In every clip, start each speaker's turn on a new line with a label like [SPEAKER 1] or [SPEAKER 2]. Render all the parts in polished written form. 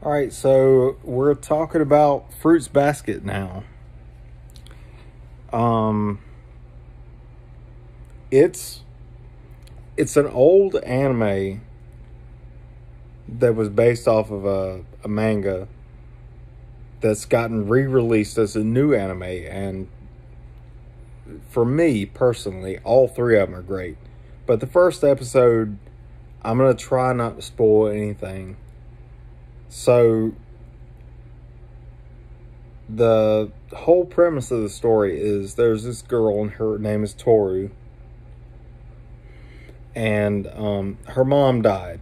[SPEAKER 1] All right, so we're talking about Fruits Basket now. Um, it's it's an old anime that was based off of a manga that's gotten re-released as a new anime, and for me personally, all three of them are great. But the first episode, I'm gonna try not to spoil anything. So the whole premise of the story is there's this girl and her name is Toru, and her mom died,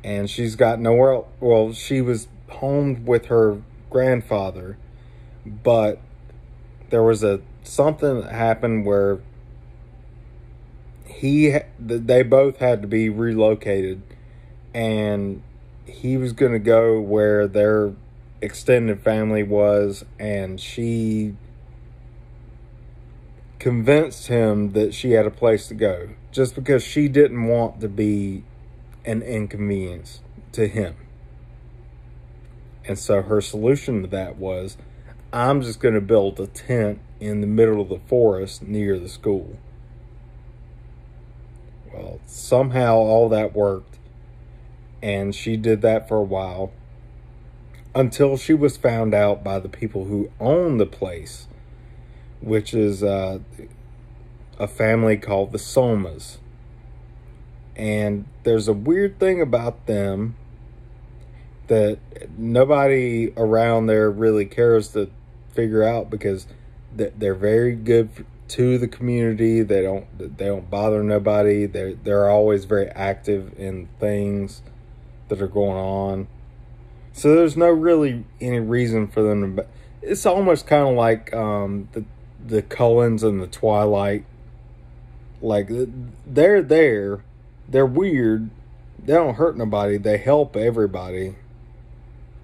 [SPEAKER 1] and she's got nowhere else. Well, she was home with her grandfather, but there was a something that happened where they both had to be relocated, and he was going to go where their extended family was, and she convinced him that she had a place to go just because she didn't want to be an inconvenience to him. And so her solution to that was, I'm just going to build a tent in the middle of the forest near the school. Well, somehow all that worked, and she did that for a while until she was found out by the people who own the place, which is a family called the Somas. And there's a weird thing about them that nobody around there really cares to figure out, because they're very good to the community. They don't bother nobody. They're always very active in things that are going on. So there's no really any reason for them to. It's almost kind of like the Cullens and the Twilight. Like, they're there. They're weird. They don't hurt nobody. They help everybody.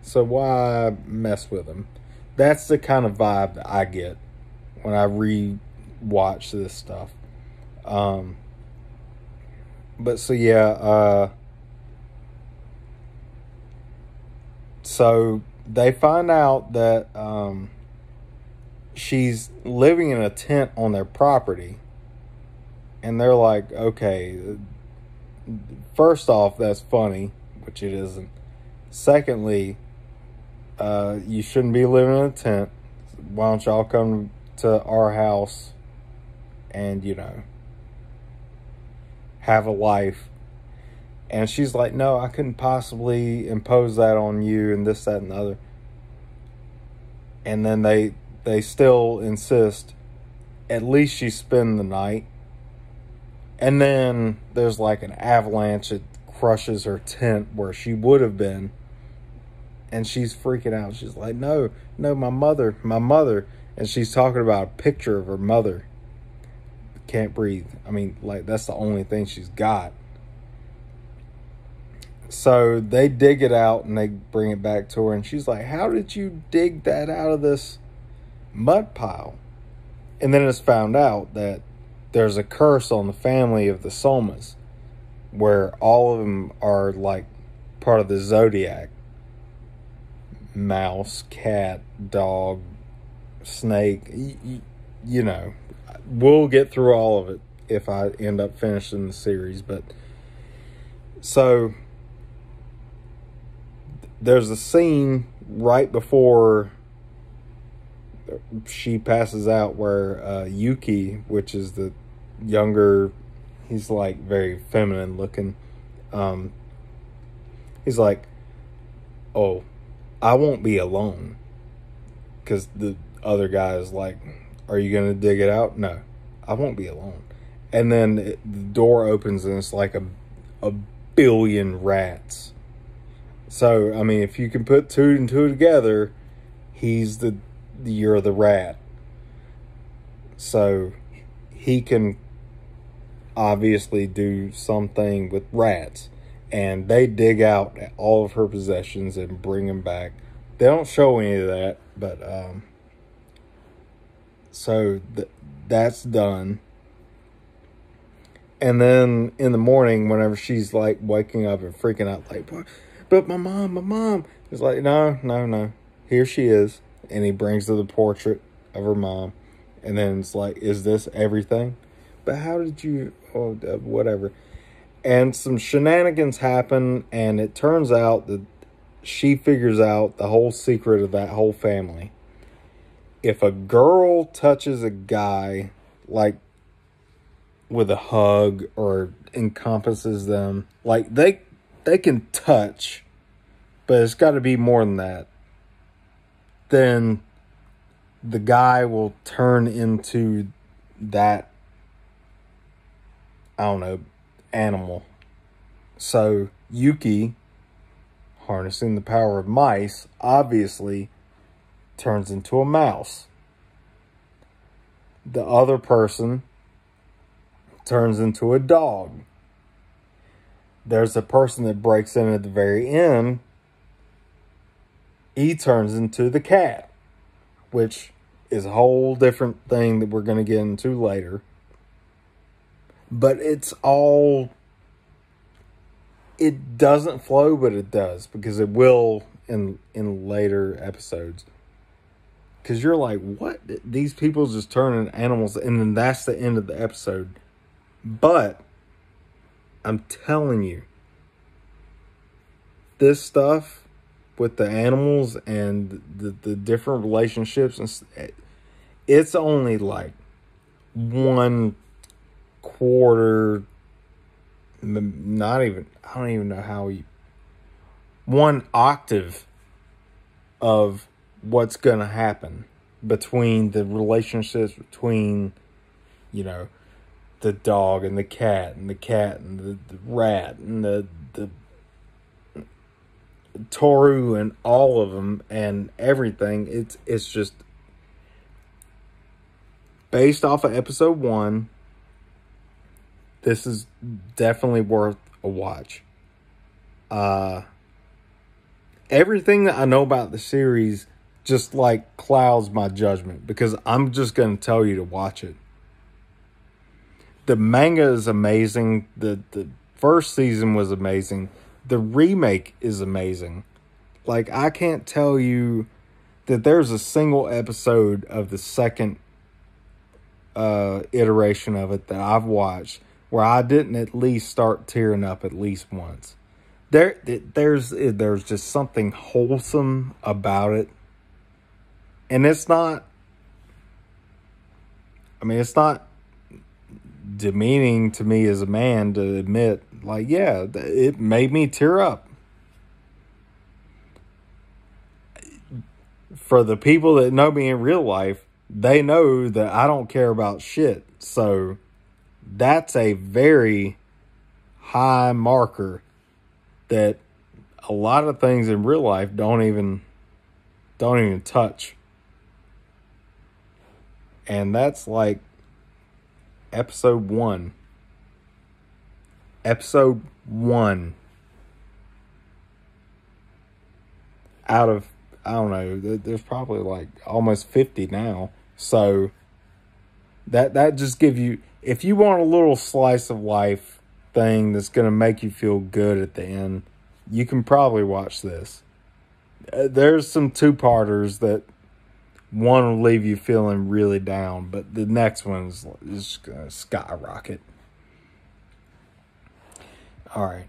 [SPEAKER 1] So why mess with them? That's the kind of vibe that I get when I re-watch this stuff. But so yeah, so they find out that she's living in a tent on their property, and they're like, okay, first off, that's funny, which it isn't. Secondly, you shouldn't be living in a tent. Why don't y'all come to our house and, have a life? And she's like, no, I couldn't possibly impose that on you, and this, that, and the other. And then they still insist at least she spend the night. And then there's like an avalanche that crushes her tent where she would have been. And she's freaking out. She's like, no, my mother. And she's talking about a picture of her mother. Can't breathe. I mean, like, that's the only thing she's got. So they dig it out and they bring it back to her. And she's like, how did you dig that out of this mud pile? And then it's found out that there's a curse on the family of the Somas, where all of them are like part of the zodiac. Mouse, cat, dog, snake, we'll get through all of it if I end up finishing the series. But so there's a scene right before she passes out where Yuki, which is the younger, he's like very feminine looking, he's like, oh, I won't be alone. Because the other guy is like, are you going to dig it out? No, I won't be alone. And then the door opens and it's like a billion rats. So, I mean, if you can put two and two together, you're the rat. So he can obviously do something with rats. And they dig out all of her possessions and bring them back. They don't show any of that, but so that's done. And then in the morning, whenever she's like waking up and freaking out, like, but my mom. He's like, no. Here she is. And he brings her the portrait of her mom. And then it's like, is this everything? But how did you, whatever. And some shenanigans happen, and it turns out that she figures out the whole secret of that whole family. If a girl touches a guy, like, with a hug or encompasses them, like, they can touch, but it's got to be more than that. Then the guy will turn into that, I don't know, animal. So Yuki, harnessing the power of mice, obviously turns into a mouse. The other person turns into a dog. There's a person that breaks in at the very end. He turns into the cat, which is a whole different thing that we're going to get into later. But it's all, it doesn't flow, but it does, because it will in later episodes. Because you're like, what? These people just turn into animals, and then that's the end of the episode. But I'm telling you, this stuff with the animals and the different relationships, and it's only like 1/4, not even, I don't even know how you, 1 octave of what's going to happen between the relationships between, you know, the dog and the cat and the rat and the Toru and all of them and everything. It's just based off of episode 1. This is definitely worth a watch. Everything that I know about the series just like clouds my judgment, because I'm just going to tell you to watch it. The manga is amazing. The first season was amazing. The remake is amazing. Like, I can't tell you that there's a single episode of the second iteration of it that I've watched where I didn't at least start tearing up at least once. There's just something wholesome about it. And it's not, I mean, it's not demeaning to me as a man to admit, like, yeah, it made me tear up. For the people that know me in real life, they know that I don't care about shit. So that's a very high marker that a lot of things in real life don't even touch. And that's like episode 1. Episode 1 out of, I don't know, there's probably like almost 50 now. So that just gives you, if you want a little slice of life thing that's going to make you feel good at the end, you can probably watch this. There's some 2-parters that one will leave you feeling really down, but the next one's just going to skyrocket. All right.